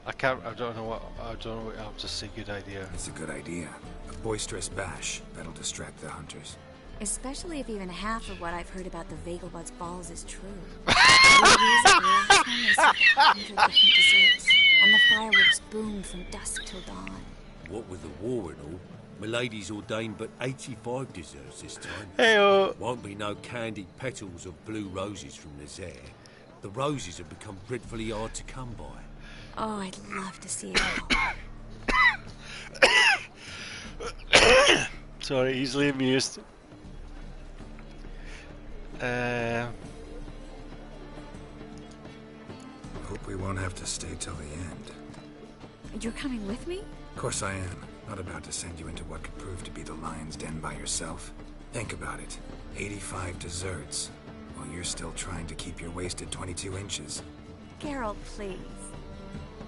I can't. I don't know what. I don't know. I'll just say good idea. It's a good idea. A boisterous bash that'll distract the hunters. Especially if even half of what I've heard about the Vagelbud's balls is true. We use it last time they served 100 different desserts, and the fireworks boomed from dusk till dawn. What with the war and all, Milady's ordained but 85 desserts this time. Hey-oh. Won't be no candied petals of blue roses from the Zaire. The roses have become dreadfully hard to come by. Oh, I'd love to see it all. Sorry, easily amused. Hope we won't have to stay till the end. You're coming with me? Of course I am. Not about to send you into what could prove to be the lion's den by yourself. Think about it. 85 desserts, while you're still trying to keep your waist at 22 inches. Geralt, please.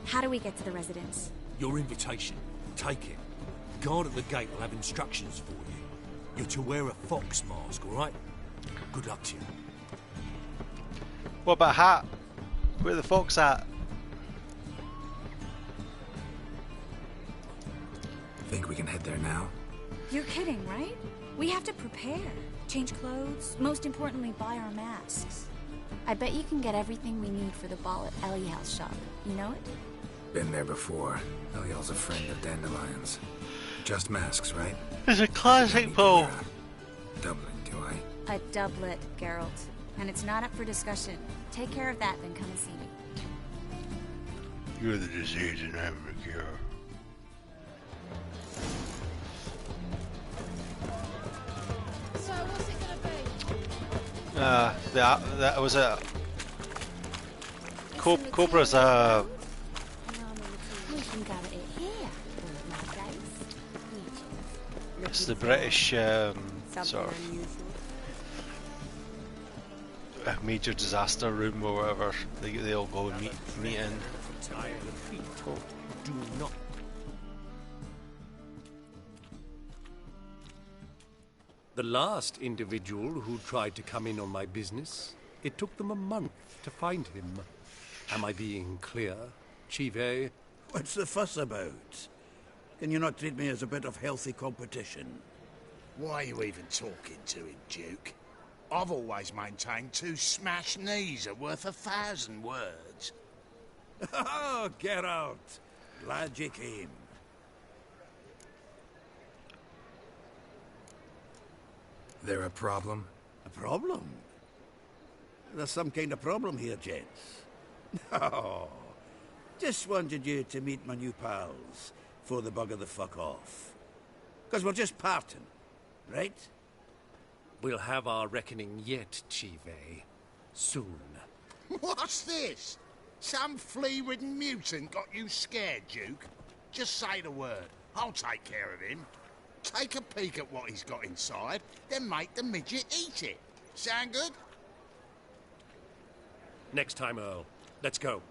How do we get to the residence? Your invitation. Take it. Guard at the gate will have instructions for you. You're to wear a fox mask, all right? Good luck to you. What about a hat? Where the fox at? Think we can head there now? You're kidding, right? We have to prepare. Change clothes. Most importantly, buy our masks. I bet you can get everything we need for the ball at Eliel's shop. You know it? Been there before. Eliel's a friend of Dandelion's. Just masks, right? It's a classic, Paul. Doublet, do I? A doublet, Geralt. And it's not up for discussion. Take care of that, then come and see me. You're the disease and I'm the cure. So what's it gonna be? That was a Cobra's We can go it here. it's the British sort of major disaster room or whatever. They all go and meet in. Do not. The last individual who tried to come in on my business, it took them a month to find him. Am I being clear, Chive? What's the fuss about? Can you not treat me as a bit of healthy competition? Why are you even talking to him, Duke? I've always maintained 2 smashed knees are worth 1,000 words. Oh, get out. Glad you came. There a problem? A problem? There's some kind of problem here, gents. No. Just wanted you to meet my new pals before the bugger the fuck off. Because we're just parting, right? We'll have our reckoning yet, Chive. Soon. What's this? Some flea-ridden mutant got you scared, Duke? Just say the word. I'll take care of him. Take a peek at what he's got inside, then make the midget eat it. Sound good? Next time, Earl. Let's go.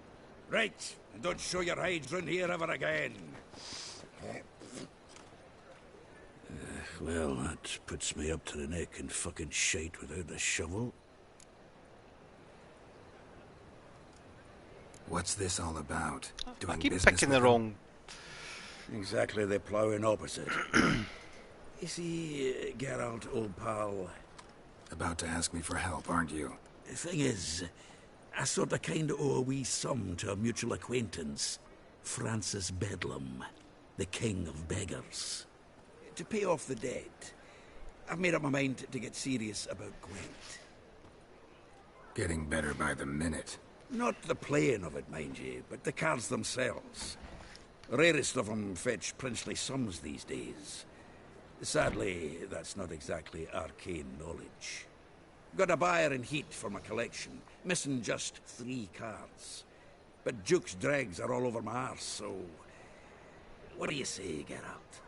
Right, and don't show your hides round here ever again. Well, that puts me up to the neck in fucking shite without a shovel. What's this all about? I keep business picking with the them? wrong. Exactly the ploughing opposite. You see, Geralt, old pal... About to ask me for help, aren't you? The thing is, I sort of kind of owe a wee sum to a mutual acquaintance. Francis Bedlam, the king of beggars. To pay off the debt, I've made up my mind to get serious about Gwent. Getting better by the minute. Not the playing of it, mind you, but the cards themselves. Rarest of them fetch princely sums these days. Sadly, that's not exactly arcane knowledge. Got a buyer in heat for my collection, missing just 3 cards. But Duke's dregs are all over my arse, so... What do you say, Geralt?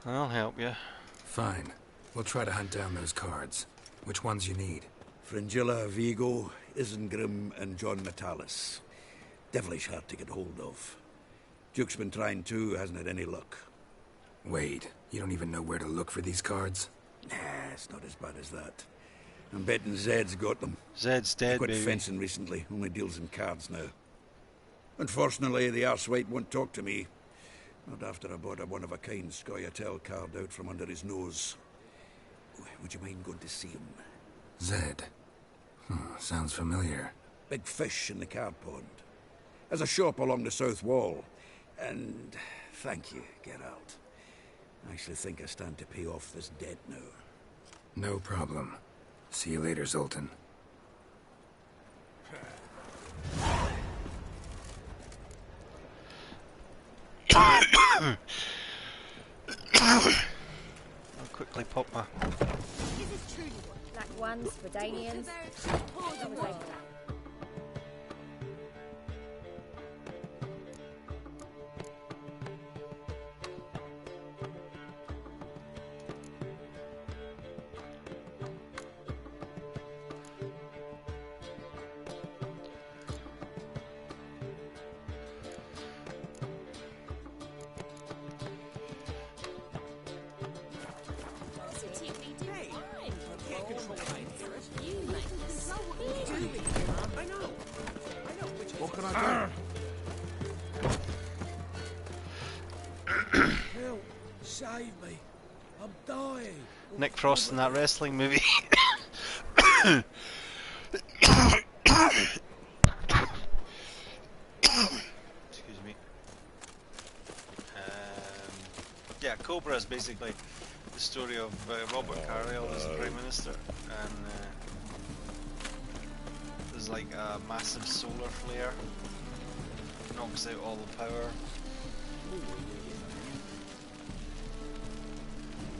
I'll help you. Fine. We'll try to hunt down those cards. Which ones you need? Fringilla, Vigo, Isengrim, and John Natalis. Devilish hard to get hold of. Duke's been trying too, hasn't had any luck. Wait, you don't even know where to look for these cards? Nah, it's not as bad as that. I'm betting Zed's got them. Zed's dead, Quit baby. fencing recently, only deals in cards now. Unfortunately, the arsewite won't talk to me. Not after I bought a one-of-a-kind Scoia'tael card out from under his nose. Would you mind going to see him? Zed. Sounds familiar. Big fish in the card pond. Has a shop along the south wall. And thank you, Geralt. I actually think I stand to pay off this debt now. No problem. See you later, Zoltan. I'll quickly pop my... Black ones, Redanians. What can I do? Help! Save me! I'm dying! Nick Frost in that wrestling movie. Excuse me. Yeah, Cobra is basically the story of Robert Carlyle as the Prime Minister, and there's like a massive solar flare, knocks out all the power,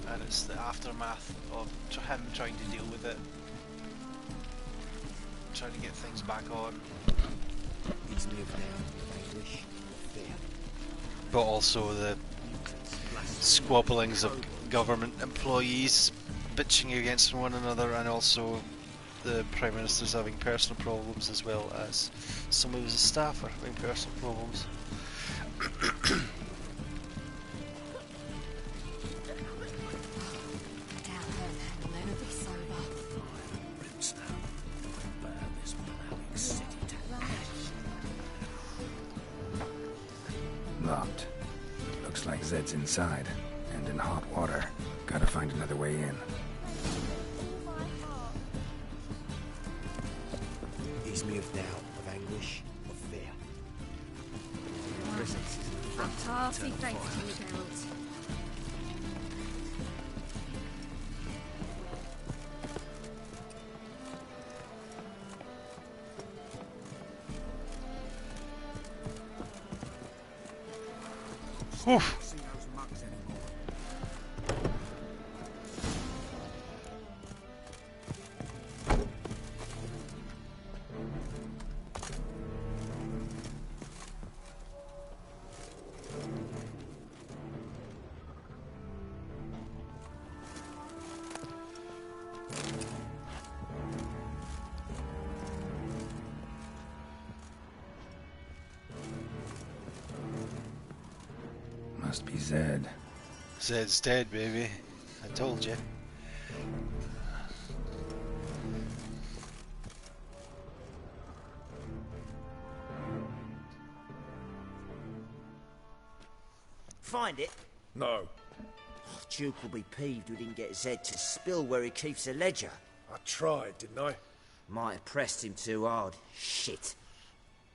and it's the aftermath of him trying to deal with it, trying to get things back on. It's lived now, English, fear. But also the squabblings of government employees bitching against one another, and also the Prime Minister's having personal problems, as well as some of his staff are having personal problems. Locked. Looks like Zed's inside, and in hot water. Gotta find another way in. He's moved now of anguish, of fear. A hearty thanks to you, Geralt. Oof. Must be Zed. Zed's dead, baby. I told you. Find it? No. Oh, Duke will be peeved we didn't get Zed to spill where he keeps the ledger. I tried, didn't I? Might have pressed him too hard. Shit.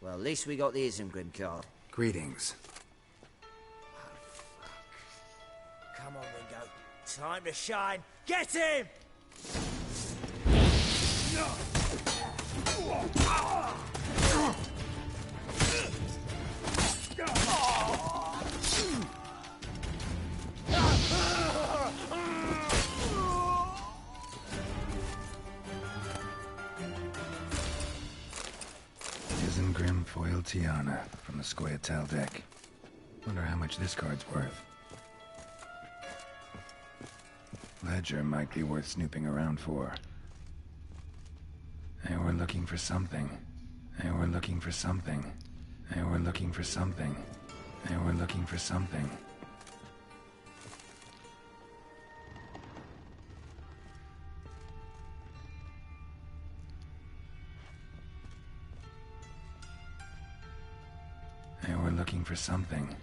Well, at least we got the Isengrim card. Greetings. Come on, Ringo. Time to shine. Get him! Isengrim foil Tiana from the Scoia'tael deck. Wonder how much this card's worth. Ledger might be worth snooping around for. They were looking for something. They were looking for something. They were looking for something. They were looking for something. looking for something.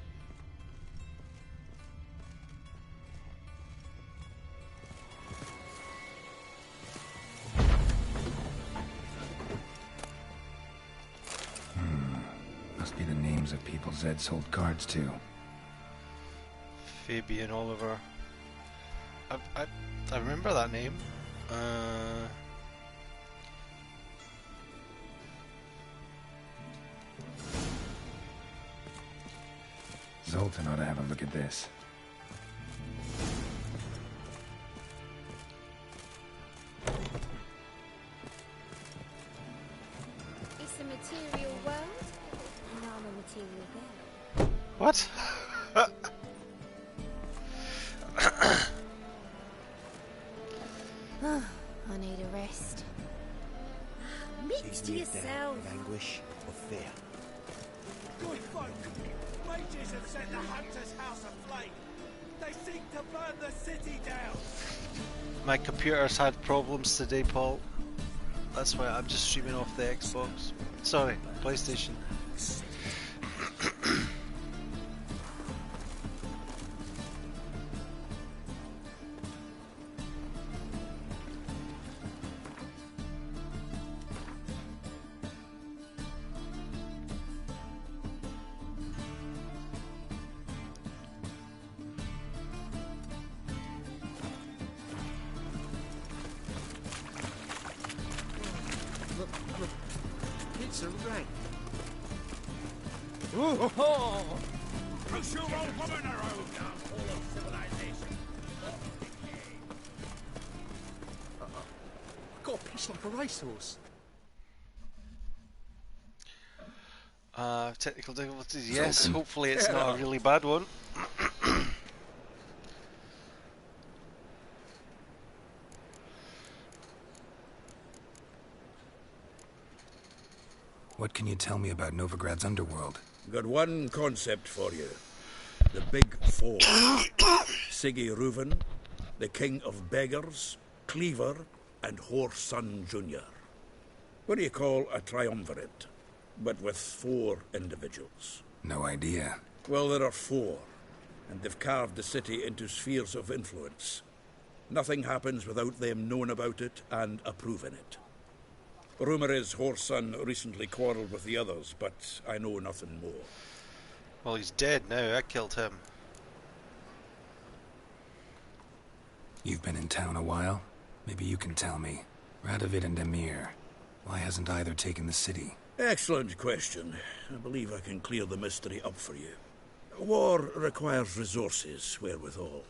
Must be the names of people Zed sold cards to. Fabian Oliver. I remember that name. Zoltan ought to have a look at this. It's a material world, and I'm a material girl. What? I need a rest. Mix Leaves to me down yourself. with anguish or fear. Good folk! Mages have set the Hunter's house aflame. They seek to burn the city down. My computer's had problems today, Paul. That's why I'm just streaming off the Xbox. Sorry, PlayStation. It's a rain. Crucial old woman around downfall of civilization. Got a piece like a racehorse. Technical difficulties, yes. Hopefully it's not a really bad one. What can you tell me about Novigrad's underworld? Got one concept for you. The Big Four. Siggy Reuven, the King of Beggars, Cleaver, and Whoreson Jr. What do you call a triumvirate, but with 4 individuals? No idea. Well, there are 4, and they've carved the city into spheres of influence. Nothing happens without them knowing about it and approving it. Rumour is Whoreson recently quarrelled with the others, but I know nothing more. Well, he's dead now. I killed him. You've been in town a while? Maybe you can tell me. Radovid and Emir. Why hasn't either taken the city? Excellent question. I believe I can clear the mystery up for you. War requires resources wherewithal.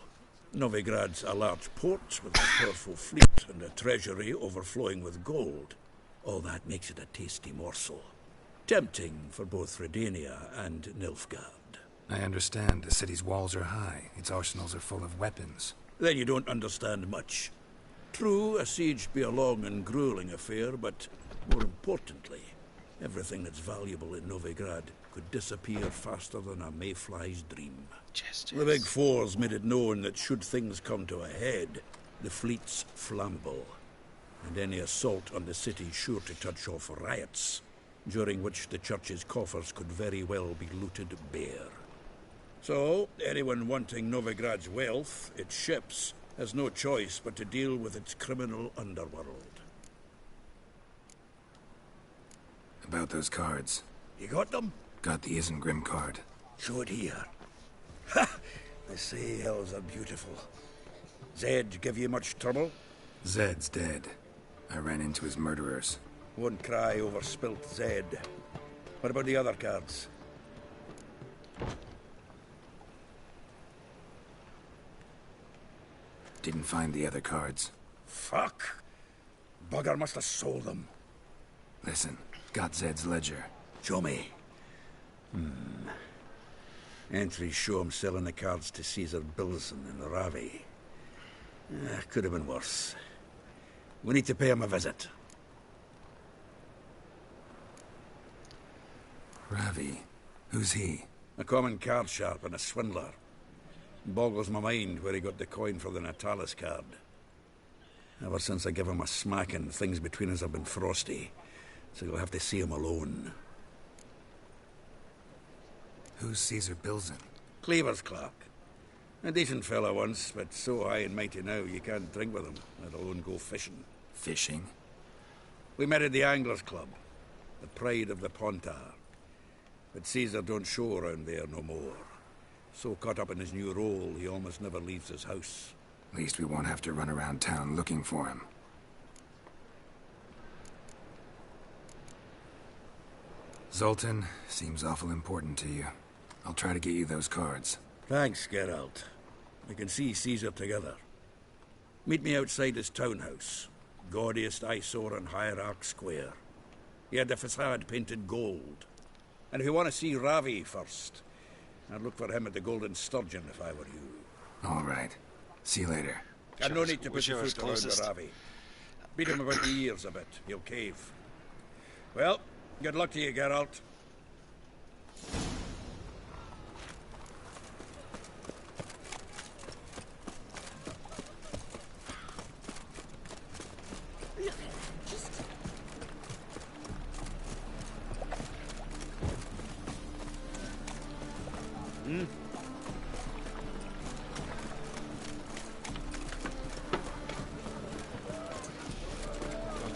Novigrad's a large port with a powerful fleet and a treasury overflowing with gold. All that makes it a tasty morsel. Tempting for both Redania and Nilfgaard. I understand. The city's walls are high. Its arsenals are full of weapons. Then you don't understand much. True, a siege be a long and grueling affair, but more importantly, everything that's valuable in Novigrad could disappear faster than a mayfly's dream. The Big Four's made it known that should things come to a head, the fleet's flammable. And any assault on the city's sure to touch off riots, during which the church's coffers could very well be looted bare. So, anyone wanting Novigrad's wealth, its ships, has no choice but to deal with its criminal underworld. About those cards. You got them? Got the Isengrim card. Show it here. Ha! They say hells are beautiful. Zed give you much trouble? Zed's dead. I ran into his murderers. Won't cry over spilt Zed. What about the other cards? Didn't find the other cards. Fuck! Bugger must have sold them. Listen, got Zed's ledger. Show me. Entries show him selling the cards to Caesar Bilson and Ravi. Could have been worse. We need to pay him a visit. Ravi? Who's he? A common card sharp and a swindler. Boggles my mind where he got the coin for the Natalis card. Ever since I gave him a smacking, things between us have been frosty. So you'll have to see him alone. Who's Caesar Bilzen? Cleaver's clerk. A decent fellow once, but so high and mighty now you can't drink with him, let alone go fishing. Fishing? We met at the Anglers Club, the pride of the Pontar. But Caesar don't show around there no more. So caught up in his new role, he almost never leaves his house. At least we won't have to run around town looking for him. Zoltan, seems awful important to you. I'll try to get you those cards. Thanks, Geralt. We can see Caesar together. Meet me outside his townhouse. Gaudiest eyesore on Hierarch Square. He had the facade painted gold. And if you want to see Ravi first, I'd look for him at the Golden Sturgeon if I were you. All right. See you later. And no need to put your foot around the Ravi. Beat him about the ears a bit. He'll cave. Well, good luck to you, Geralt.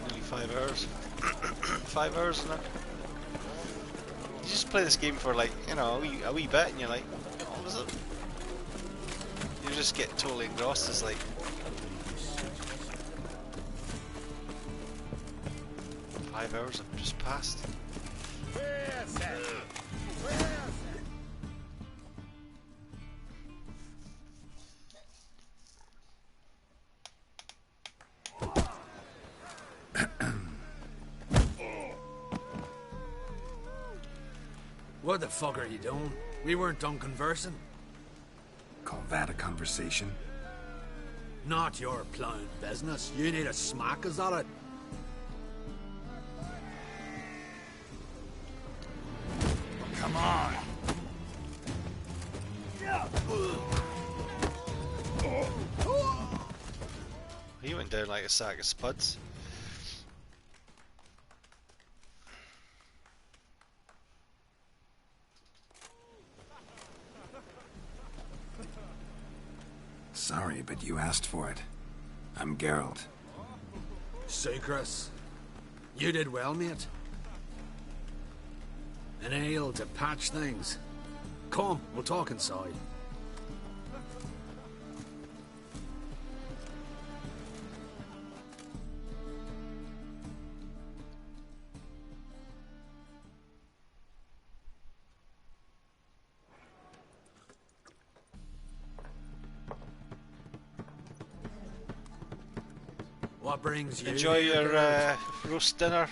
Nearly 5 hours. 5 hours, isn't it? You just play this game for like, you know, a wee bit and you're like, what was it? You just get totally engrossed. It's like 5 hours have just passed. What the fuck are you doing? We weren't done conversing. Call that a conversation? Not your plowing business. You need a smack, is that it? Come on. He went down like a sack of spuds. Sorry, but you asked for it. I'm Geralt. Chris, you did well, mate. An ale to patch things. Come, we'll talk inside. What brings you? Enjoy your roast dinner,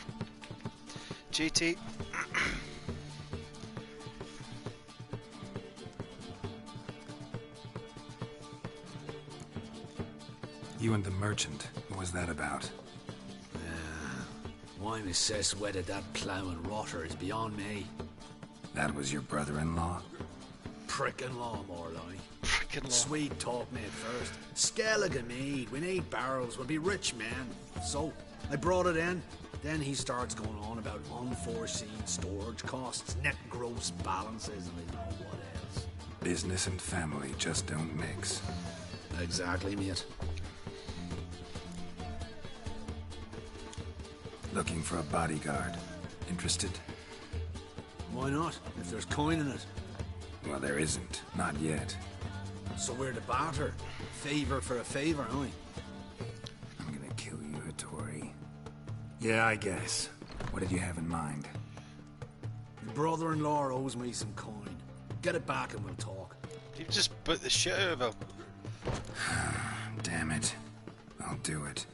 JT. You and the merchant, what was that about? Why my sis wedded that ploughing rotter is beyond me. That was your brother-in-law? Prick-in-law, more like. Prick-in-law. Sweet talk me at first. Skelligan mead, we need barrels, we'll be rich men. So, I brought it in. Then he starts going on about unforeseen storage costs, net gross balances, and I don't know what else. Business and family just don't mix. Exactly, mate. Looking for a bodyguard. Interested? Why not, if there's coin in it? Well, there isn't. Not yet. So we're the barter. Favor for a favor, aren't we? I'm gonna kill you, Hattori. Yeah, I guess. What did you have in mind? Your brother-in-law owes me some coin. Get it back and we'll talk. You just put the shit out of him. Damn it. I'll do it.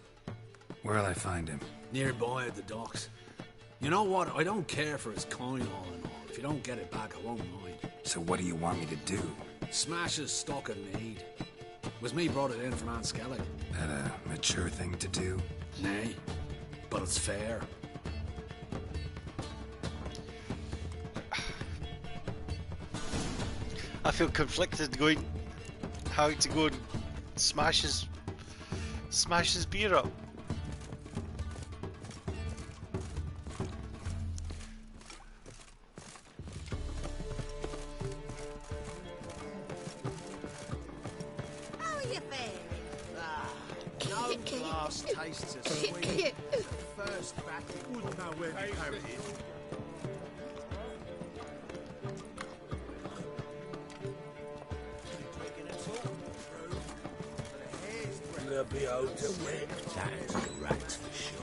Where'll I find him? Nearby at the docks. You know what? I don't care for his coin all in all. If you don't get it back, I won't mind. So what do you want me to do? Smash his stock in mead. Was me brought it in from Aunt Skellig. That a mature thing to do? Nay, but it's fair. I feel conflicted going how to go and smash his beer up. one last taste of sweet. The first batty wouldn't know where to carry it. They'll be out to win. That's right for sure.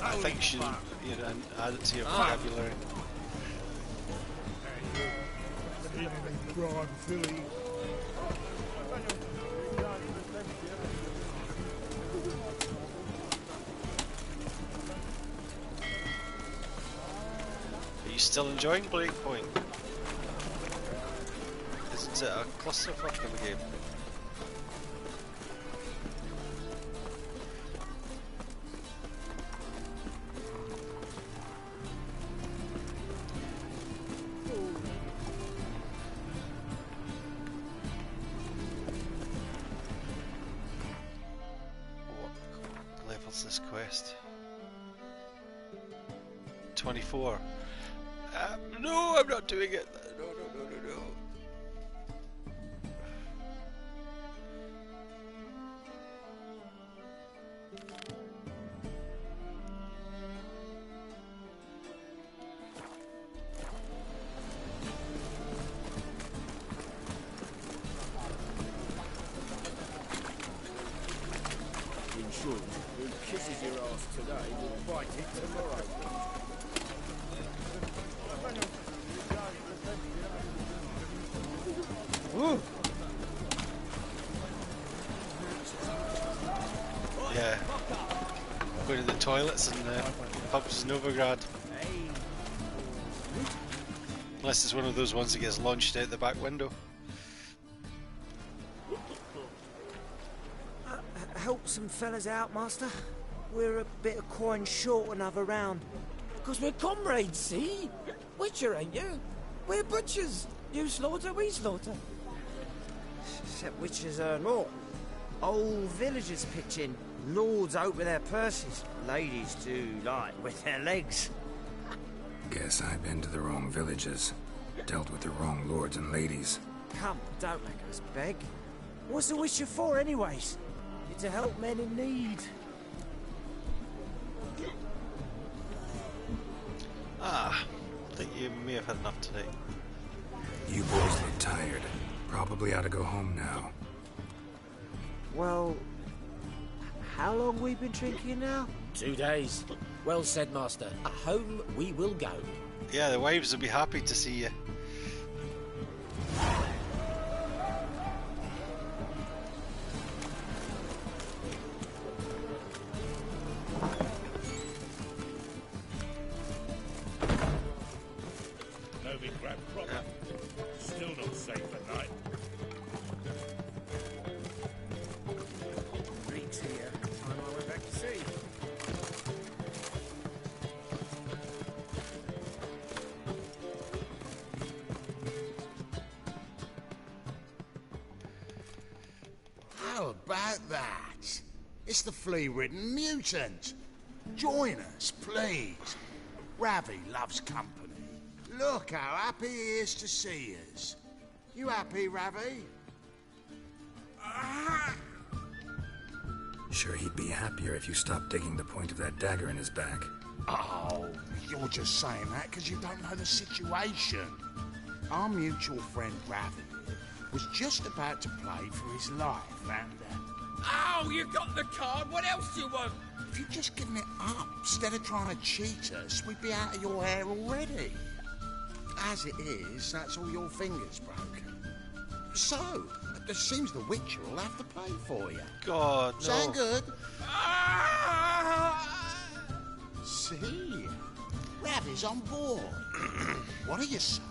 I think you should add it to your vocabulary. Bribe Philly. Are you still enjoying Breakpoint? Isn't it a clusterfuck of a game? What level's this quest? 24. No, I'm not doing it. No. In short, who kisses your ass today will bite it tomorrow. Yeah. Going to the toilets and pubs in Novigrad. Unless it's one of those ones that gets launched out the back window. Help some fellas out, Master. We're a bit of coin short another round. Because we're comrades, see? Witcher, ain't you? We're butchers. You slaughter, we slaughter. Except witchers earn more. Old villagers pitch in. Lords out with their purses. Ladies do like with their legs. Guess I've been to the wrong villages. Dealt with the wrong lords and ladies. Come, don't make us beg. What's the witcher for, anyways? It's to help men in need. I think you may have had enough today. You boys look tired. Probably ought to go home now. Well, how long we been drinking now? 2 days. Well said, Master. Home we will go. Yeah, the wives will be happy to see you. Novigrad proper. Still not safe at night. Reeds here. I'm on my way back to sea. How about that? It's the flea-ridden mutant. Join us, please. Ravi loves company. Look how happy he is to see us. You happy, Ravi? Sure, he'd be happier if you stopped digging the point of that dagger in his back. Oh, you're just saying that because you don't know the situation. Our mutual friend Ravi was just about to play for his life, and Oh, you got the card. What else do you want? if you'd just given it up instead of trying to cheat us, we'd be out of your hair already. As it is, that's all your fingers broken. So, it seems the Witcher will have to pay for you. God, no. Sound good? See? Ravi's on board. What do you say?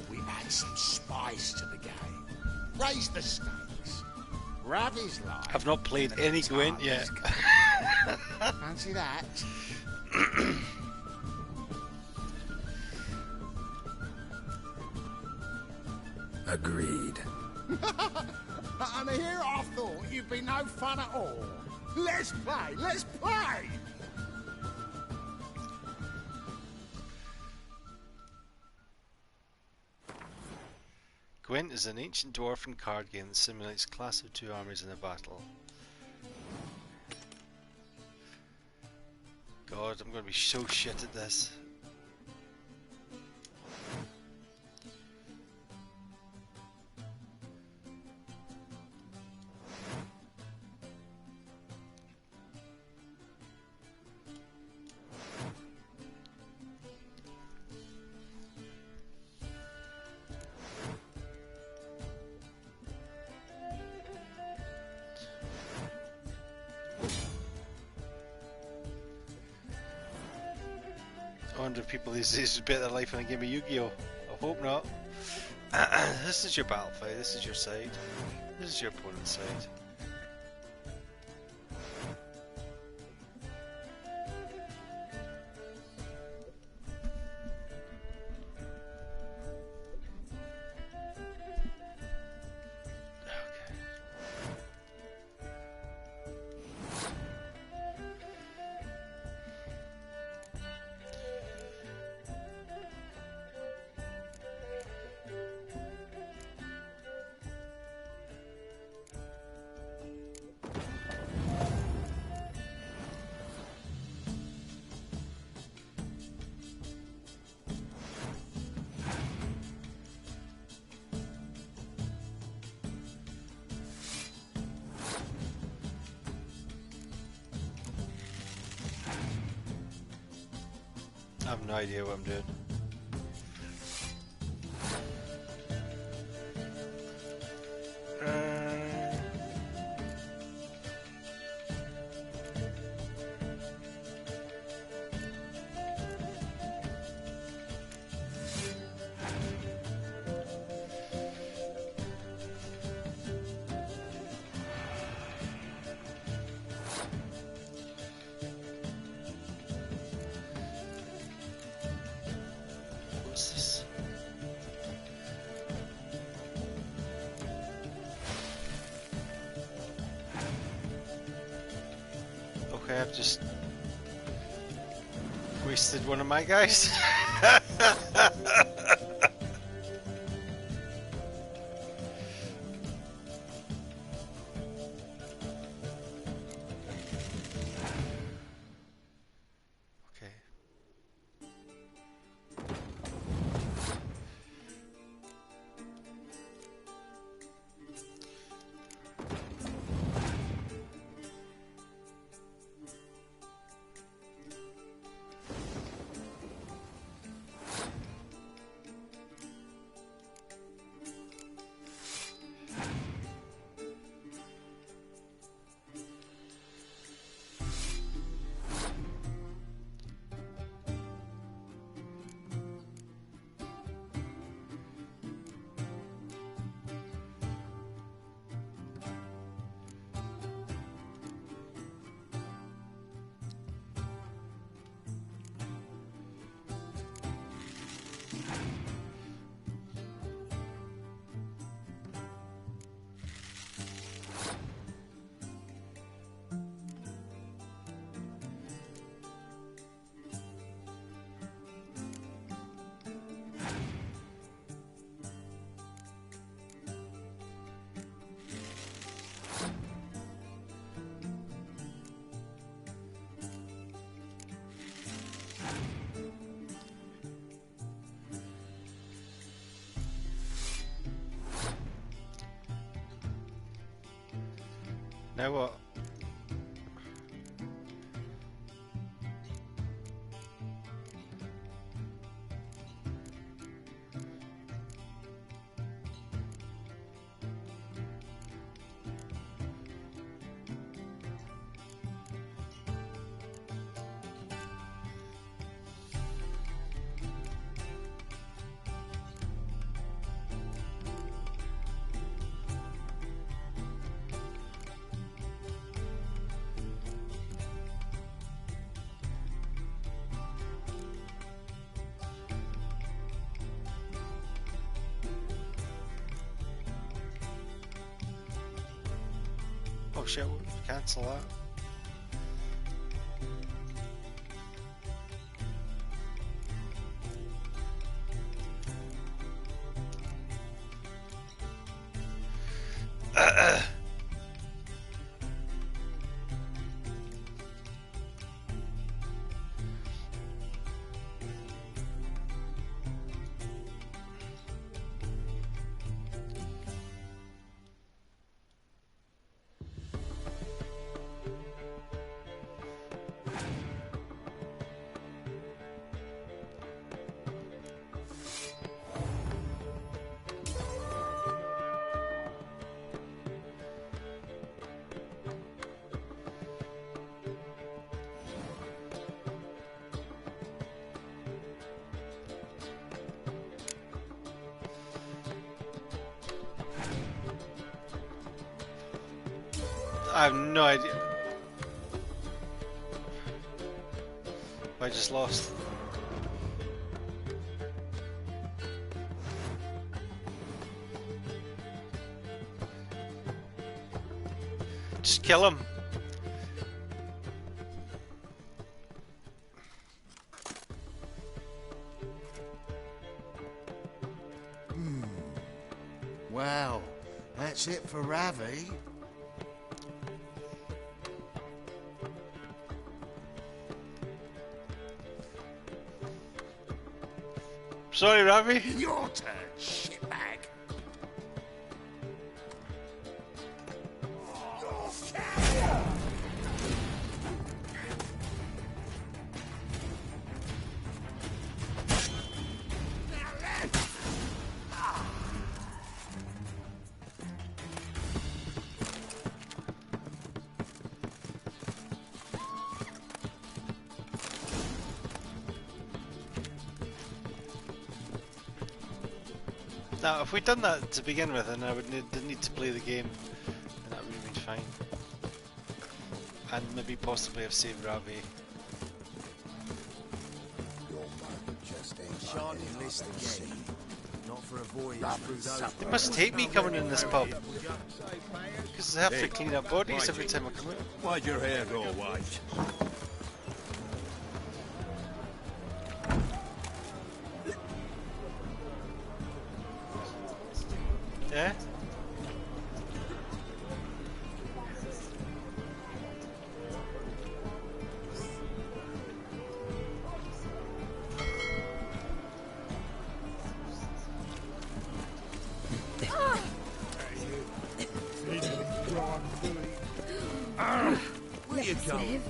We add some spice to the game. Raise the stakes. Ravi's life. I've not played any Gwent yet. Fancy that? Agreed. I wanna hear? I thought you'd be no fun at all. Let's play, let's play! Gwent is an ancient dwarven card game that simulates a clash of two armies in a battle. God, I'm going to be so shit at this. I wonder if people these days would bet their life on a game of Yu-Gi-Oh! I hope not. This is your battle fight, this is your side. This is your opponent's side. I have no idea what I'm doing. What's this? Okay, I've just wasted one of my guys. Now what? Oh shit, we'll cancel that. I have no idea. I just lost. Just kill him. Well, that's it for Ravi. Sorry, Ravi. Your turn, shitbag. Now, if we'd done that to begin with, then I would didn't need to play the game, and that would have been fine. And maybe possibly have saved Ravi. Shan't enlist again. Not for a voyage through those. They must hate me coming in this pub. Because I have to clean up bodies every time I come out. Why'd your hair go white? Yeah? Where you going?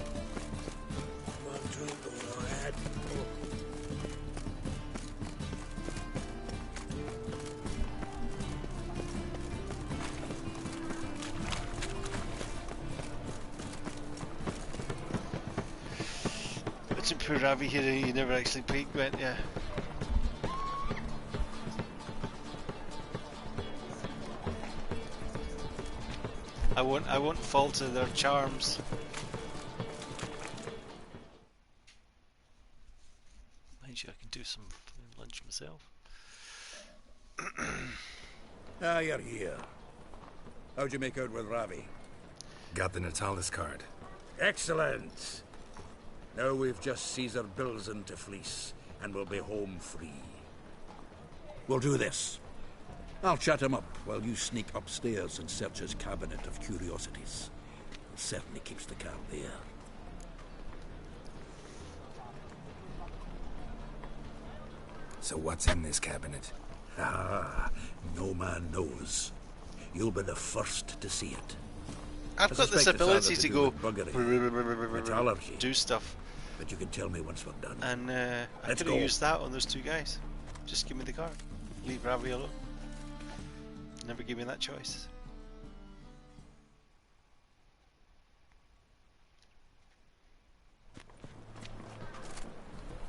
Imagine poor Ravi here, he never actually went, yeah. I won't fall to their charms. Mind you, I can do some lunch myself. Ah, you're here. How'd you make out with Ravi? Got the Natalis card. Excellent. Now we've just Caesar Bilzen to fleece, and we'll be home free. We'll do this. I'll chat him up while you sneak upstairs and search his cabinet of curiosities. It certainly keeps the car there. So what's in this cabinet? Ah, no man knows. You'll be the first to see it. I've got this ability to go metallurgy, do stuff, but you can tell me once we're done. and I could have used that on those two guys. Just give me the card. Leave Ravi alone. Never give me that choice.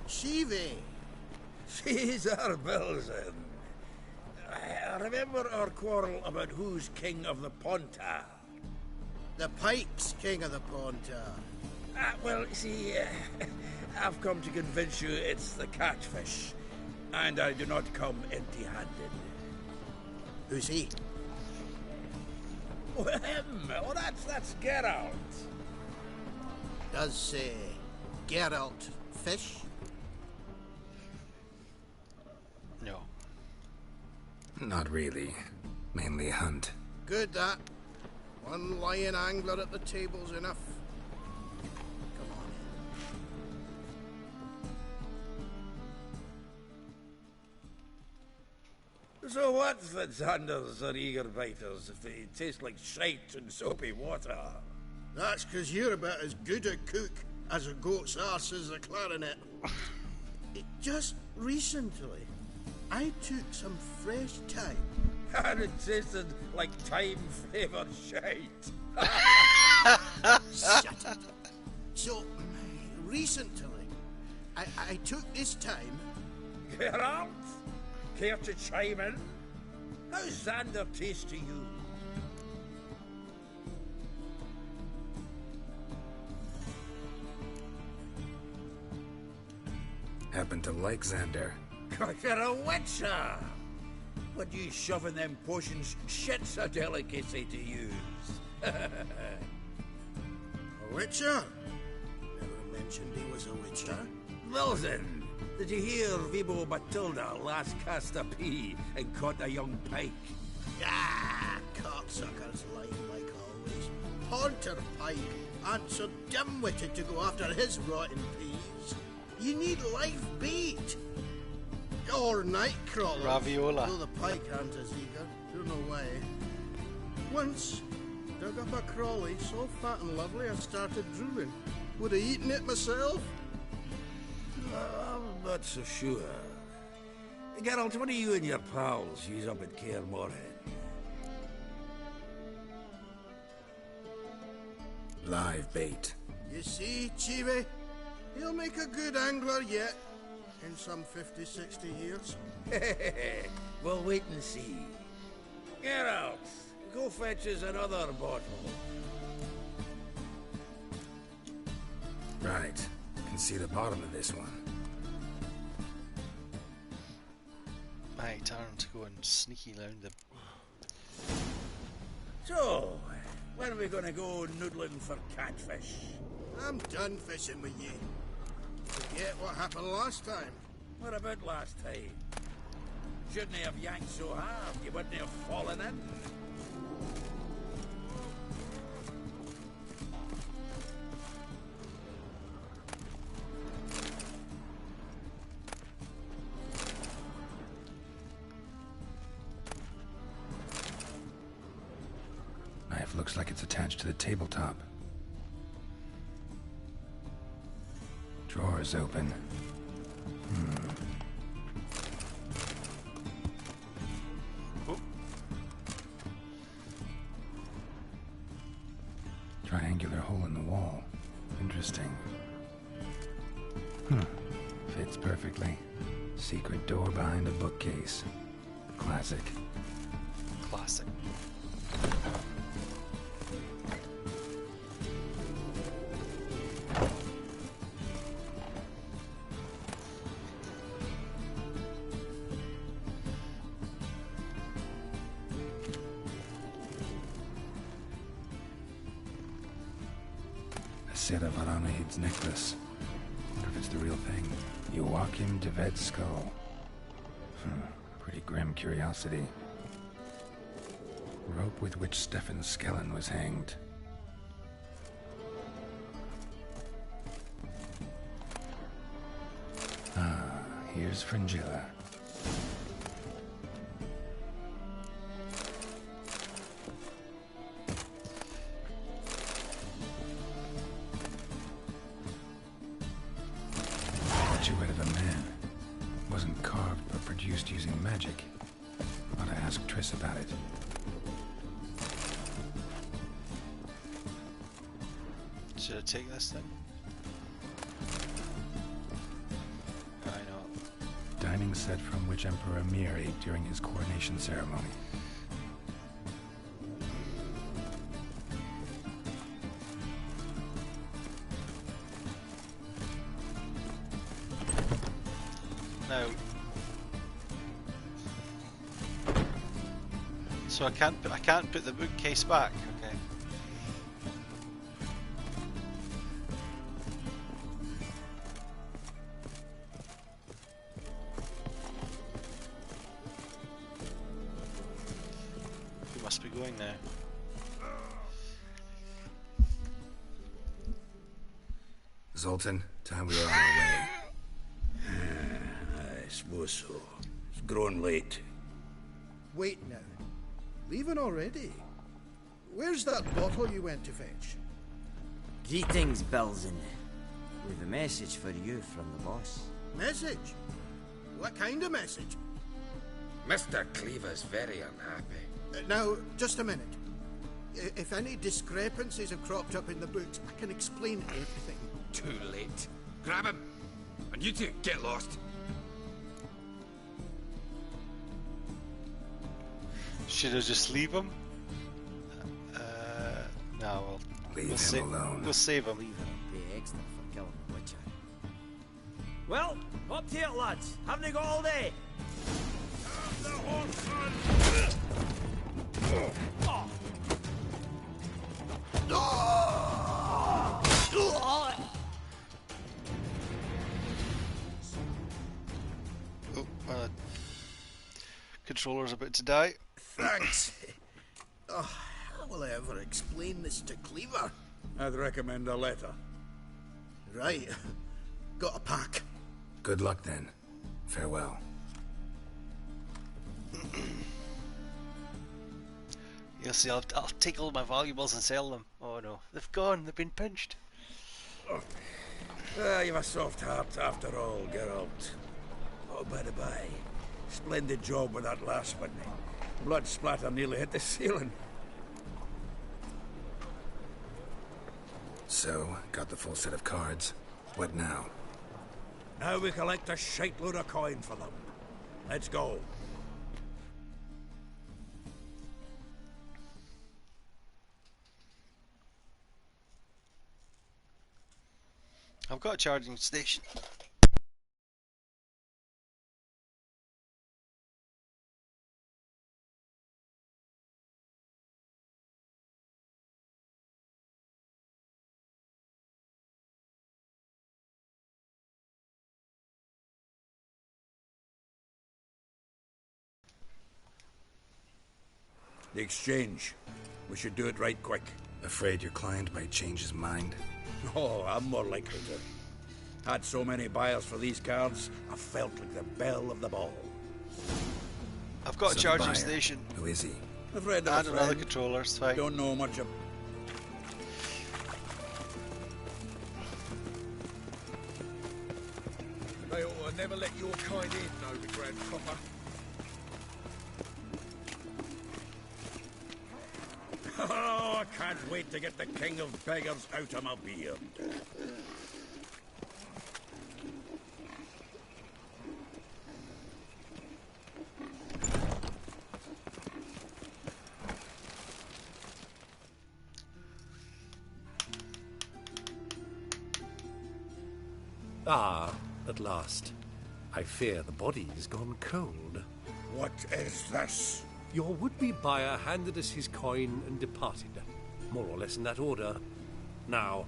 Shivi. Caesar Bilzen. I remember our quarrel about who's king of the Pontar. The Pike's king of the Pontar. Well, see, I've come to convince you it's the catfish, and I do not come empty-handed. Who's he? Oh, him! Oh, that's Geralt. Does Geralt fish? No. Not really. Mainly hunt. Good, that. One lion angler at the table's enough. Come on. So what's the Xanders or eager biters if they taste like shite and soapy water? That's 'cause you're about as good a cook as a goat's arse is a clarinet. Just recently, I took some fresh thyme. And it tasted like thyme-flavoured shite. Shut it. So, recently, I took this thyme. Geralt? Care to chime in? How's Xander taste to you? Happen to like Xander. You're a witcher! What you shoving them potions? Shit's a delicacy to use. A witcher? Never mentioned he was a witcher. Well then, did you hear Vibo Matilda last cast a pea and caught a young pike? Ah, cocksuckers lying like always. Haunter Pike aren't so dim-witted to go after his rotten peas. You need live bait. Or nightcrawler. Raviola. Though the pike aren't as eager. Don't know why. Once, dug up a crawly so fat and lovely I started drooling. Would have eaten it myself. I'm not so sure. Geralt, what do you and your pals use up at Kaer Morhen? Live bait. You see, Chibi? He'll make a good angler yet. In some 50, 60 years. We'll wait and see. Geralt, go fetch us another bottle. Right. Can see the bottom of this one. Right, time to go and sneaky round the... So, when are we gonna go noodling for catfish? I'm done fishing with you. Forget what happened last time. What about last time? Shouldn't have yanked so hard, you wouldn't have fallen in. Knife looks like it's attached to the tabletop. Drawer's open. Triangular hole in the wall. Interesting. Fits perfectly. Secret door behind a bookcase. Classic. Classic. Set of Aranahid's necklace. Wonder if it's the real thing. Joachim de Ved's skull. Pretty grim curiosity. Rope with which Stefan Skellen was hanged. Here's Fringilla. Statuette of a man. Wasn't carved, but produced using magic. Ought to ask Triss about it. Should I take this thing? Why not? Dining set from which Emperor Mir ate during his coronation ceremony. Now, So I can't put the bookcase back. Okay. We must be going now. Zoltan, time we were on our way. I suppose so. It's growing late. Wait now. Leaving already? Where's that bottle you went to fetch? Greetings, Belzen. We've a message for you from the boss. Message? What kind of message? Mr. Cleaver's very unhappy. Now, just a minute. If any discrepancies have cropped up in the books, I can explain everything. Too late. Grab him. And you two, get lost. Should I just leave him? No, Leave him alone. We'll save him. Leave him pay extra for killing the Witcher. Well, up to it, lads. Haven't they got all day? The horseman! Oh, controller's about to die. Thanks. Oh, how will I ever explain this to Cleaver? I'd recommend a letter. Right. Got a pack. Good luck then. Farewell. You'll see, I'll take all my valuables and sell them. Oh no, they've gone, they've been pinched. You've a soft heart after all, Geralt. Oh, by the by, splendid job with that last one. Blood splatter nearly hit the ceiling. So, got the full set of cards. What now? Now we collect a shitload of coin for them. Let's go. I've got a charging station. The exchange. We should do it right quick. Afraid your client might change his mind? Oh, I'm more likely to. Had so many buyers for these cards, I felt like the belle of the ball. I've got a Some charging buyer. station. Who is he? A friend of And a another friend. controller, it's fine. Don't know much of... They ought to never let your kind in, know the Grand Copper. Oh, I can't wait to get the king of beggars out of my beard. Ah, at last. I fear the body's gone cold. What is this? Your would-be buyer handed us his coin and departed. More or less in that order. Now,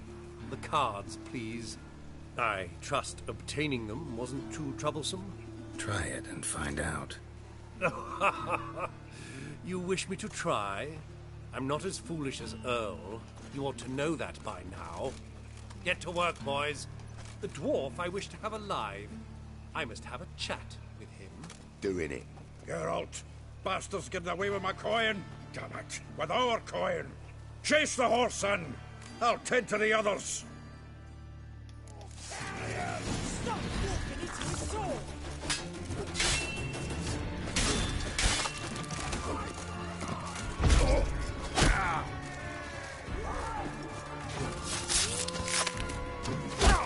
the cards, please. I trust obtaining them wasn't too troublesome? Try it and find out. You wish me to try? I'm not as foolish as Earl. You ought to know that by now. Get to work, boys. The dwarf I wish to have alive. I must have a chat with him. Doing it. Geralt, bastards getting away with my coin. Damn it, with our coin. Chase the horse, son. I'll tend to the others. Stop walking into his sword!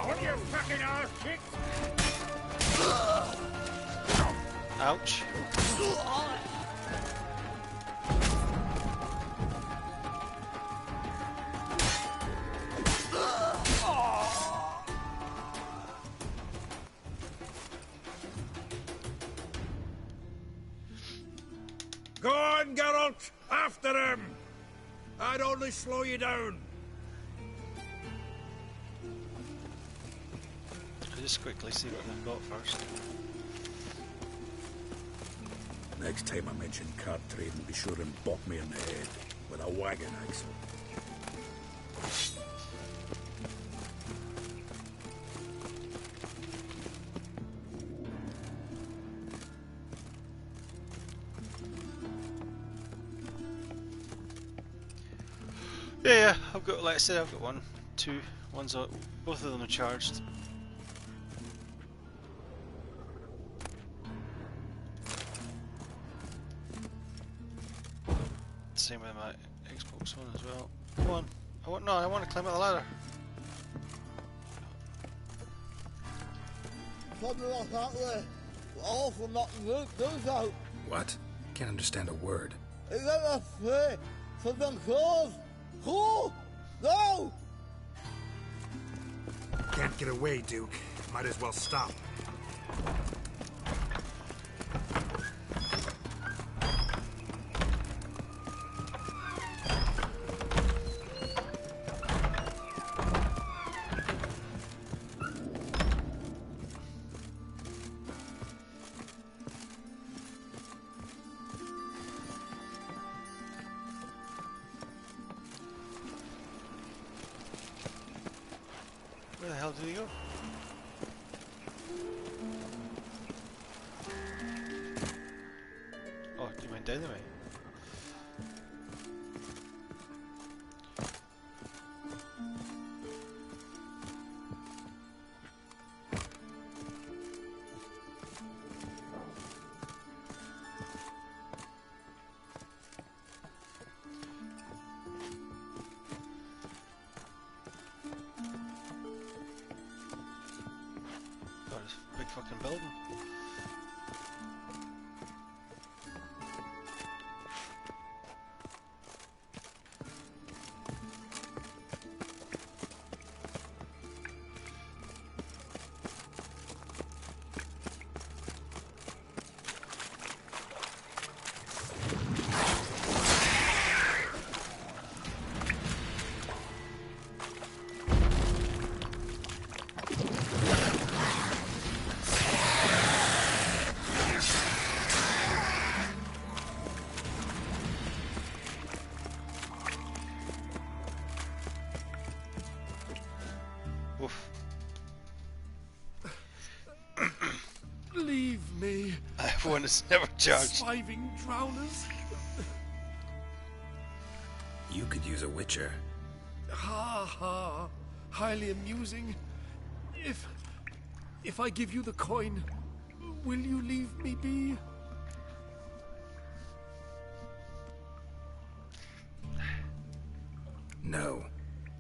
What are you fucking ass kick? Ouch. Go on, Geralt. after him! I'd only slow you down. I'll just quickly see what they've got first. Next time I mention cart trading, be sure and bop me in the head with a wagon axle. Yeah, I've got, like I said, I've got one, two, both of them are charged. Same with my Xbox One as well. Come on, I want to climb up the ladder. Something like that there. Awful not to look, those out. What? Can't understand a word. Is that a fair? Something close. Cool! No! Can't get away, Duke. Might as well stop. Where the hell did he go? Oh, he went down the way. Big fucking building. Leave me. Everyone is never charged. Surviving drowners. You could use a witcher. Ha ha. Highly amusing. If I give you the coin, will you leave me be? No.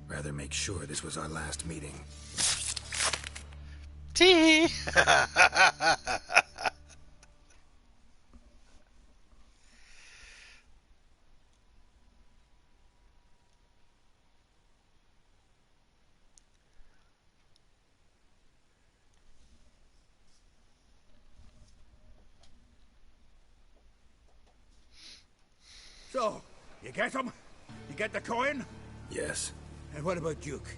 Rather make sure this was our last meeting. Tee! So, you get him? You get the coin? Yes. And what about Duke?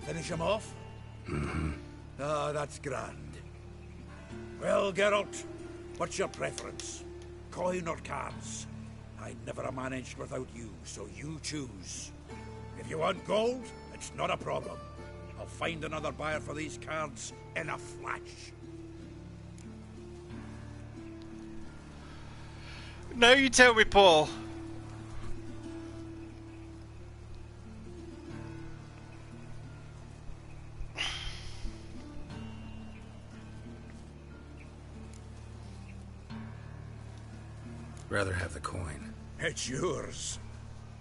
Finish him off? Mm-hmm. Ah, that's grand. Well, Geralt, what's your preference? Coin or cards? I never managed without you, so you choose. If you want gold, it's not a problem. I'll find another buyer for these cards in a flash. Now you tell me, Paul. Rather have the coin. It's yours.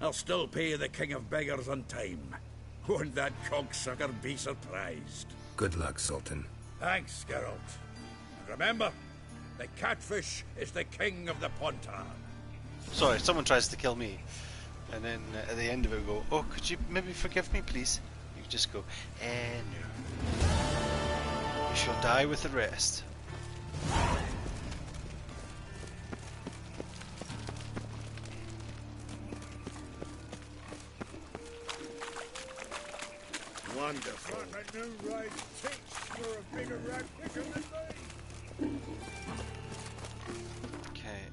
I'll still pay the King of Beggars on time. Won't that cocksucker be surprised? Good luck, Sultan. Thanks, Geralt. And remember, the catfish is the king of the Pontar. Sorry, someone tries to kill me, and then at the end of it go, oh, could you maybe forgive me, please? You just go, no. You shall die with the rest. Wonderful. Got a new raised tits. You're a bigger rat picker than me. Okay.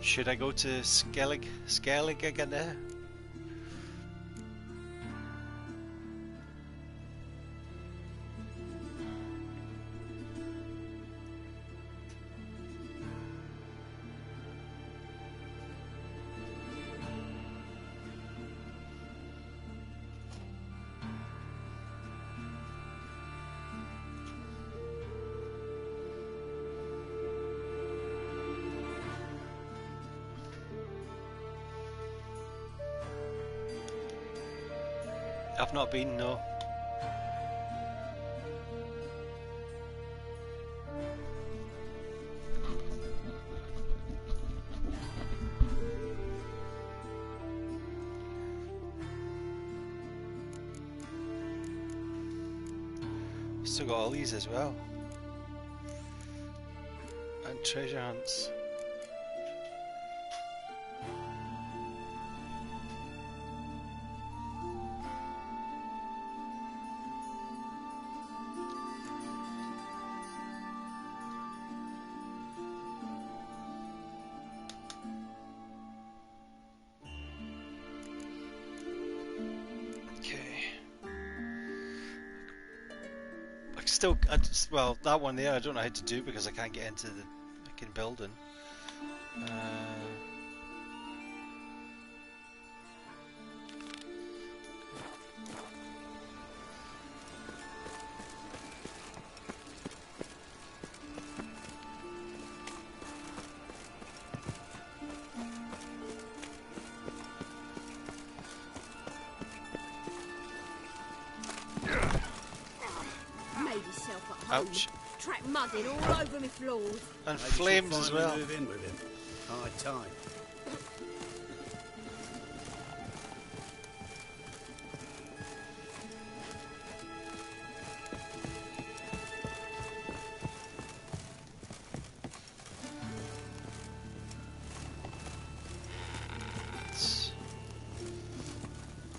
Should I go to Skellig again there? I've not been, no. Still got all these as well. And treasure hunts. Well, that one there I don't know how to do because I can't get into the fucking building. Ouch. Track mudding all over my floors. And flames as well. Move in with him. High time.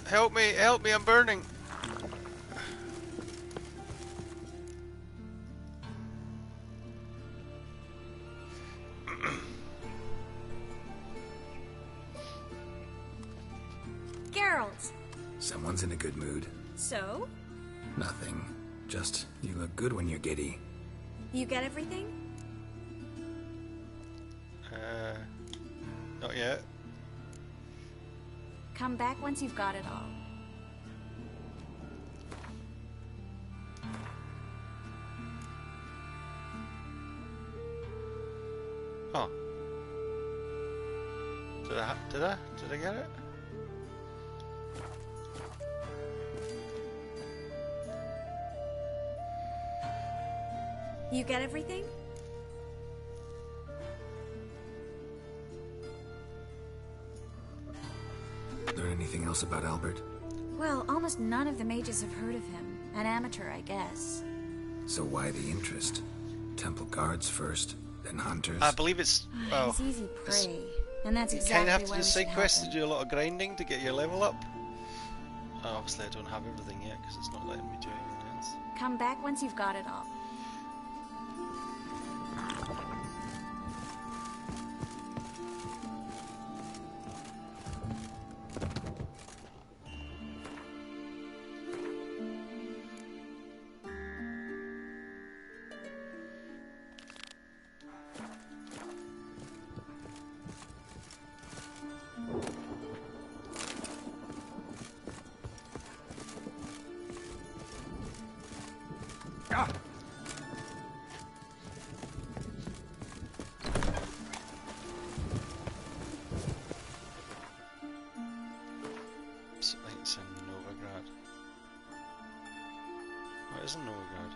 Help me, I'm burning. Someone's in a good mood. So? Nothing. Just, you look good when you're giddy. You get everything? Not yet. Come back once you've got it all. Oh. Did I get it? You get everything? Learn anything else about Albert? Well, almost none of the mages have heard of him. An amateur, I guess. So why the interest? Temple guards first, then hunters? I believe it's... well... He's easy prey. And that's you exactly kind of have to why do we side should quests help to him. do a lot of grinding to get your level up. Obviously I don't have everything yet because it's not letting me do anything else. Come back once you've got it all. It's in Novigrad. What is in Novigrad?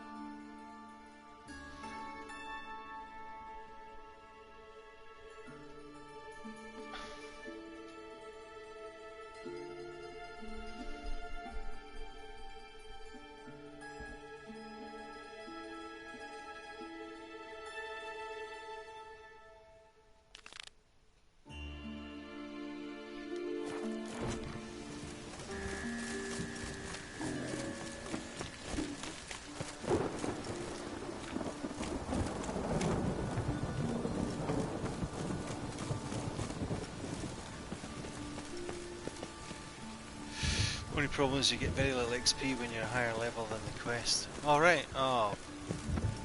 problem is you get very little XP when you're a higher level than the quest. Alright, oh.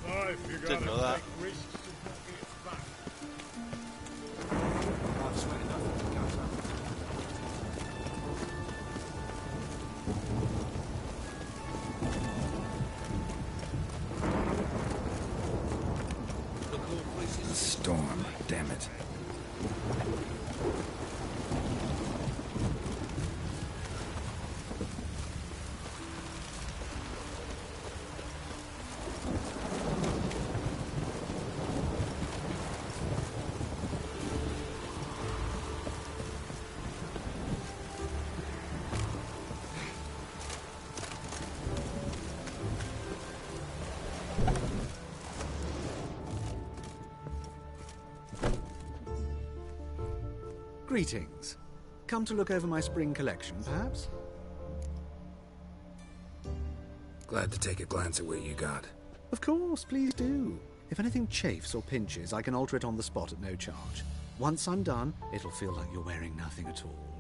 Life, you Didn't know gotta that. take risks and not get back. I've sweated enough to go some. Storm, damn it. Greetings. Come to look over my spring collection, perhaps? Glad to take a glance at what you got. Of course, please do. If anything chafes or pinches, I can alter it on the spot at no charge. Once I'm done, it'll feel like you're wearing nothing at all.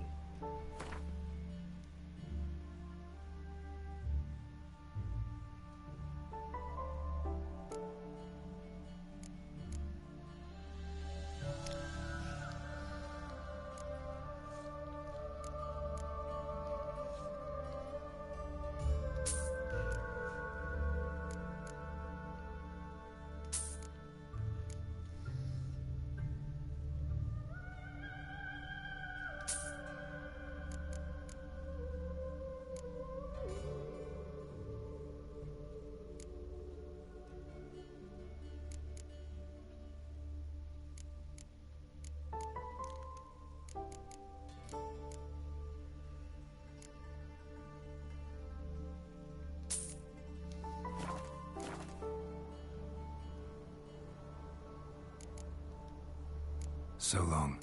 So long.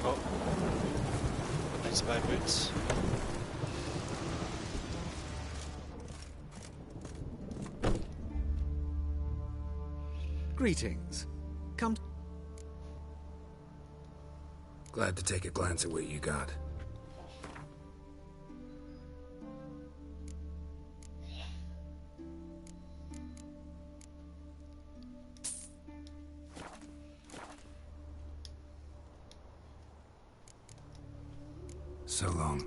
Oh. Nice to buy boots. Greetings. Come. Glad to take a glance at what you got. So long.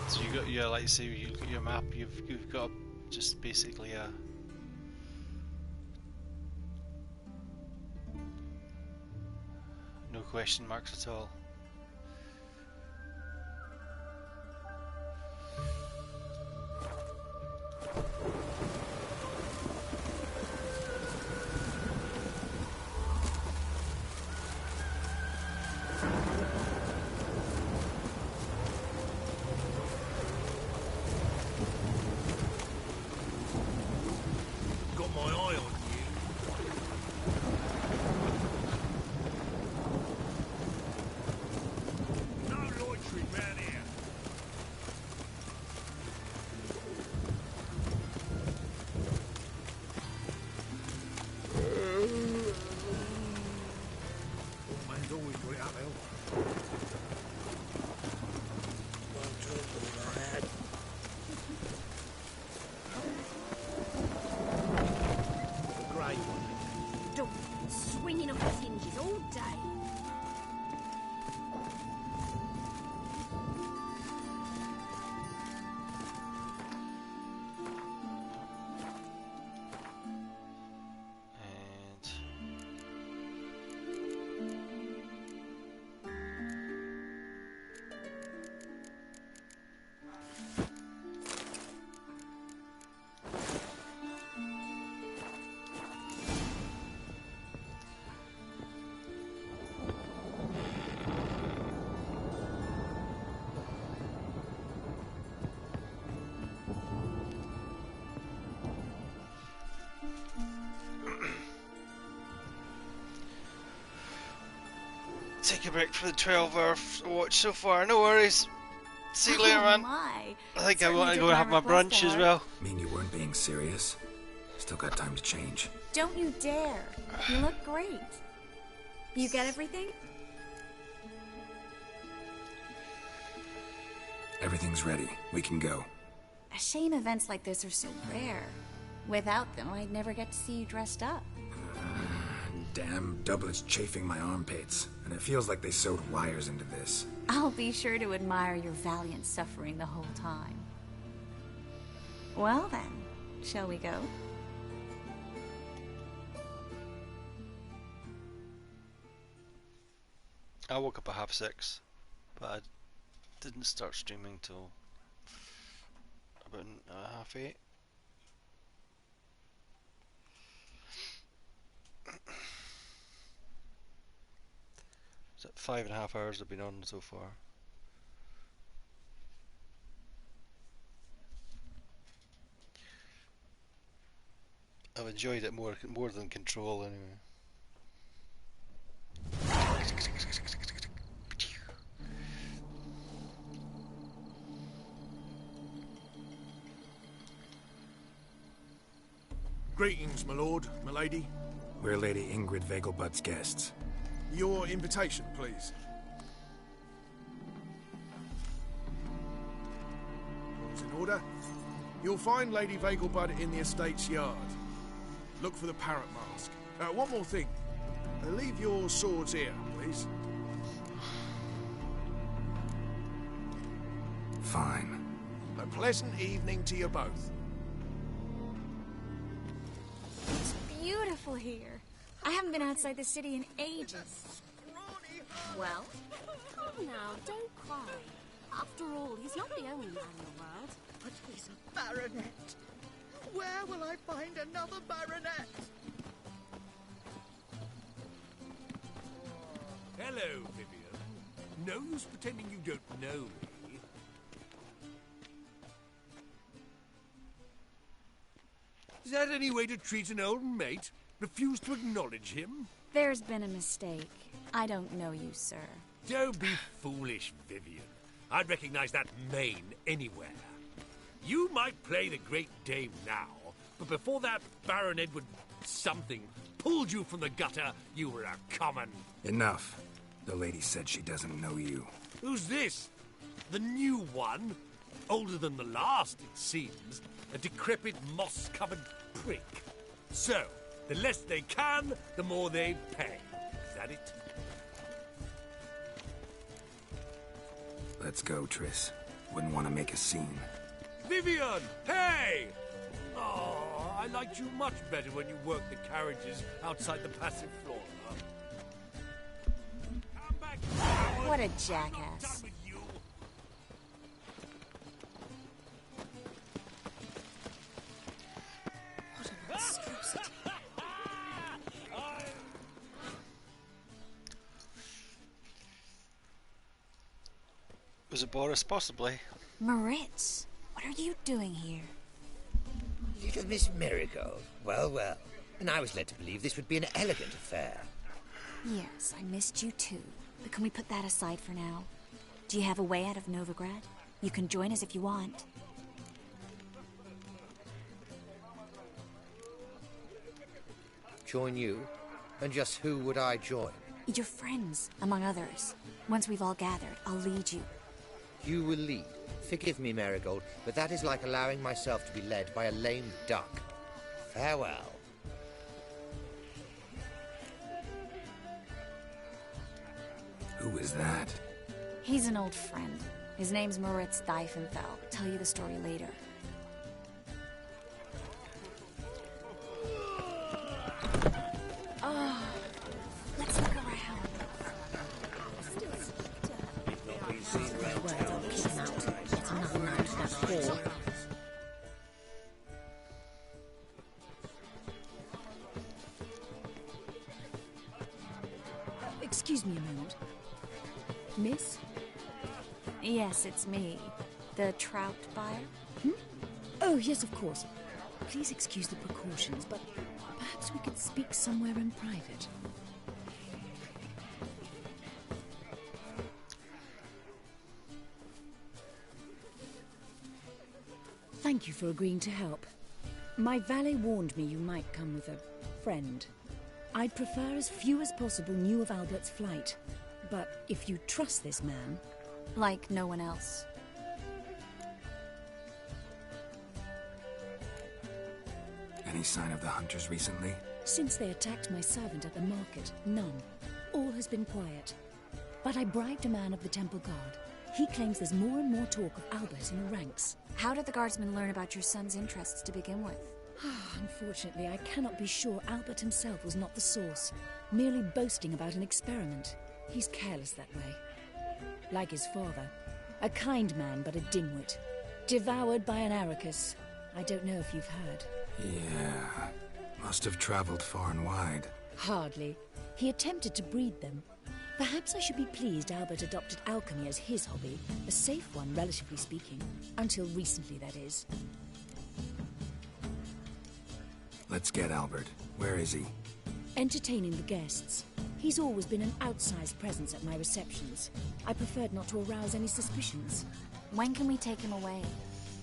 So you got your, like you say, you got your map. You've got just basically a. No question marks at all. Got my eye on you. No loitering round here. Old man's always got it uphill. One trouble I had. The grey one. Don't swinging off its hinges all day. And take a break for the 12-hour watch so far. No worries. See you later, man. My. I think I want to go have my brunch as well. Mean you weren't being serious? Still got time to change. Don't you dare. You look great. You get everything? Everything's ready. We can go. A shame events like this are so rare. Without them, I'd never get to see you dressed up. Damn doublet's chafing my armpits, and it feels like they sewed wires into this. I'll be sure to admire your valiant suffering the whole time. Well then, shall we go? I woke up at 6:30, but I didn't start streaming till about 7:30. So 5.5 hours I've been on so far. I've enjoyed it more than Control anyway. Greetings, my lord, my lady. We're Lady Ingrid Vegelbud's guests. Your invitation, please. All's in order. You'll find Lady Vegelbud in the estate's yard. Look for the parrot mask. One more thing. Leave your swords here, please. Fine. A pleasant evening to you both. It's beautiful here. I haven't been outside the city in ages. Well? Come now, don't cry. After all, he's not the only man in the world. But he's a baronet. Where will I find another baronet? Hello, Vivian. No use pretending you don't know me. Is that any way to treat an old mate? Refuse to acknowledge him? There's been a mistake. I don't know you, sir. Don't be foolish, Vivian. I'd recognize that mane anywhere. You might play the great dame now, but before that Baron Edward something pulled you from the gutter, you were a common... Enough. The lady said she doesn't know you. Who's this? The new one? Older than the last, it seems. A decrepit, moss-covered prick. So, the less they can, the more they pay. Is that it? Let's go, Triss. Wouldn't want to make a scene. Vivian! Hey! Oh, I liked you much better when you worked the carriages outside the passive floor. Come back, coward. What a jackass. What a monstrosity. Was it Boris? Possibly. Moritz, what are you doing here? Little Miss Marigold. Well, well. And I was led to believe this would be an elegant affair. Yes, I missed you too. But can we put that aside for now? Do you have a way out of Novigrad? You can join us if you want. Join you? And just who would I join? Your friends, among others. Once we've all gathered, I'll lead you. You will lead. Forgive me, Marigold, but that is like allowing myself to be led by a lame duck. Farewell. Who is that? He's an old friend. His name's Moritz Diefenfeld. Tell you the story later. Oh, let's look around. Excuse me a moment. Miss? Yes, it's me. The trout buyer? Oh, yes, of course. Please excuse the precautions, but perhaps we could speak somewhere in private. Thank you for agreeing to help. My valet warned me you might come with a friend. I'd prefer as few as possible knew of Albert's flight. But if you trust this man... Like no one else. Any sign of the hunters recently? Since they attacked my servant at the market, none. All has been quiet. But I bribed a man of the Temple Guard. He claims there's more and more talk of Albert in the ranks. How did the guardsmen learn about your son's interests to begin with? Unfortunately, I cannot be sure Albert himself was not the source, merely boasting about an experiment. He's careless that way. Like his father. A kind man, but a dimwit. Devoured by an Arrakis. I don't know if you've heard. Yeah. Must have traveled far and wide. Hardly. He attempted to breed them. Perhaps I should be pleased Albert adopted alchemy as his hobby. A safe one, relatively speaking. Until recently, that is. Let's get Albert. Where is he? Entertaining the guests. He's always been an outsized presence at my receptions. I preferred not to arouse any suspicions. When can we take him away?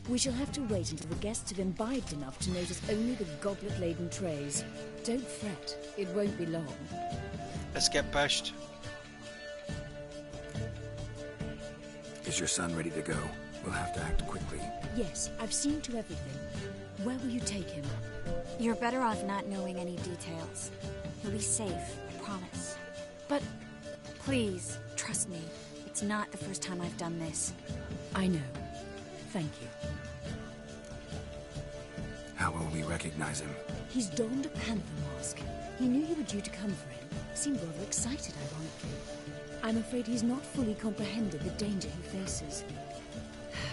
We shall have to wait until the guests have imbibed enough to notice only the goblet-laden trays. Don't fret. It won't be long. Let's get pushed. Is your son ready to go? We'll have to act quickly. Yes, I've seen to everything. Where will you take him? You're better off not knowing any details. He'll be safe, I promise. But please, trust me. It's not the first time I've done this. I know. Thank you. How will we recognize him? He's donned a panther mask. He knew you were due to come for him. Seemed rather excited, ironically. I'm afraid he's not fully comprehended the danger he faces.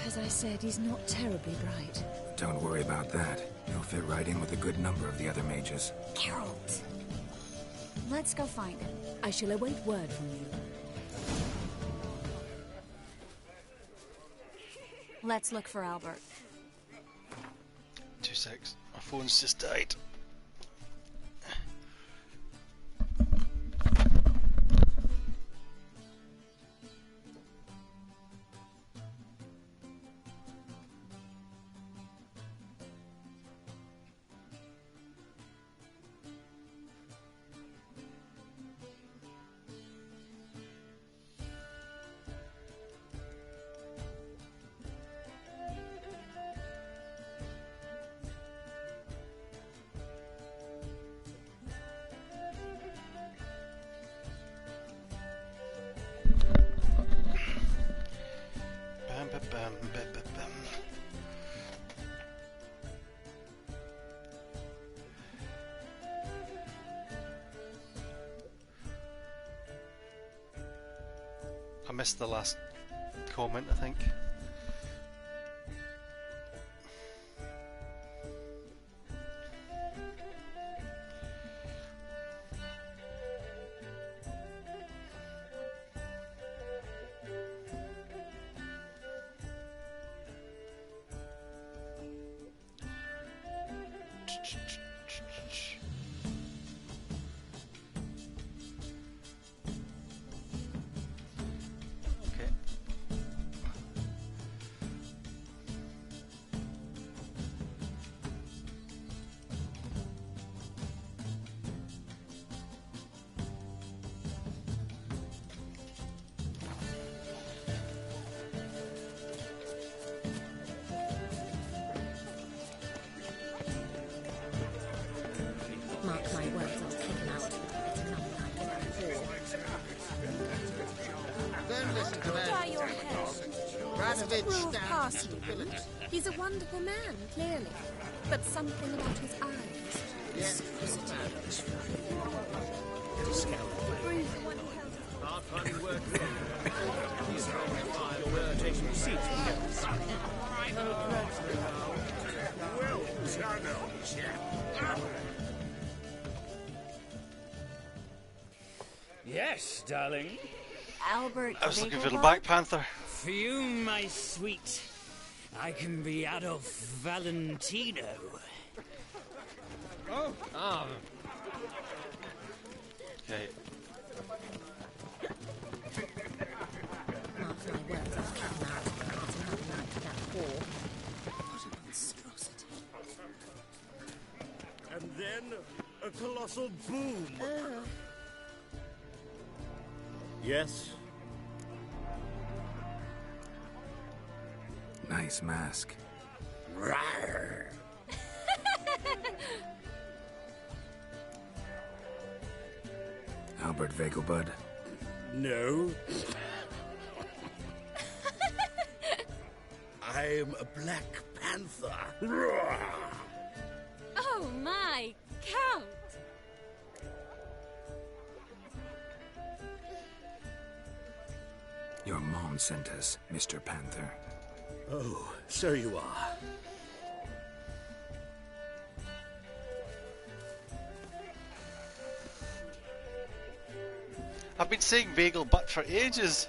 As I said, he's not terribly bright. Don't worry about that. He'll fit right in with a good number of the other mages. Geralt! Let's go find him. I shall await word from you. Let's look for Albert. 2 secs. My phone's just died. I missed the last comment, I think. Mark my words, I'll kick him out. It's enough time to run Don't listen to Dry that. your head. Radovid Rule stands past to you. villains. He's a wonderful man, clearly. But something about his eyes. Yes, Hard finding work there. He's only taking receipts from him. well done, old chap. Yes, darling. Albert, I was looking for the Bigelbach? Black Panther. For you, my sweet, I can be Adolf Valentino. Oh. Ah. Okay. Mark my words, I'll kick him out. It's another night for that whore. What a monstrosity. colossal boom. Yes? Nice mask. Rawr. Albert Vegelbud? No. I'm a Black Panther. Rawr. Oh my, Count! Your mom sent us, Mr. Panther. Oh, so you are. I've been saying bagel butt for ages.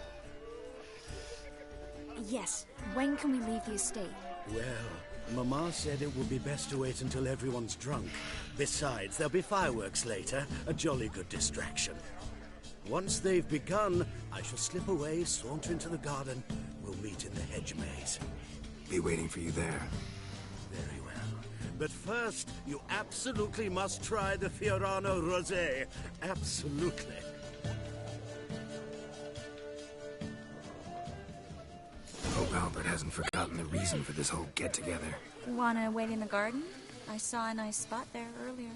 Yes. When can we leave the estate? Well, Mama said it would be best to wait until everyone's drunk. Besides, there'll be fireworks later, a jolly good distraction. Once they've begun, I shall slip away, saunter into the garden. We'll meet in the hedge maze. Be waiting for you there. Very well. But first, you absolutely must try the Fiorano Rosé. Absolutely. Hope Albert hasn't forgotten the reason for this whole get-together. Wanna wait in the garden? I saw a nice spot there earlier.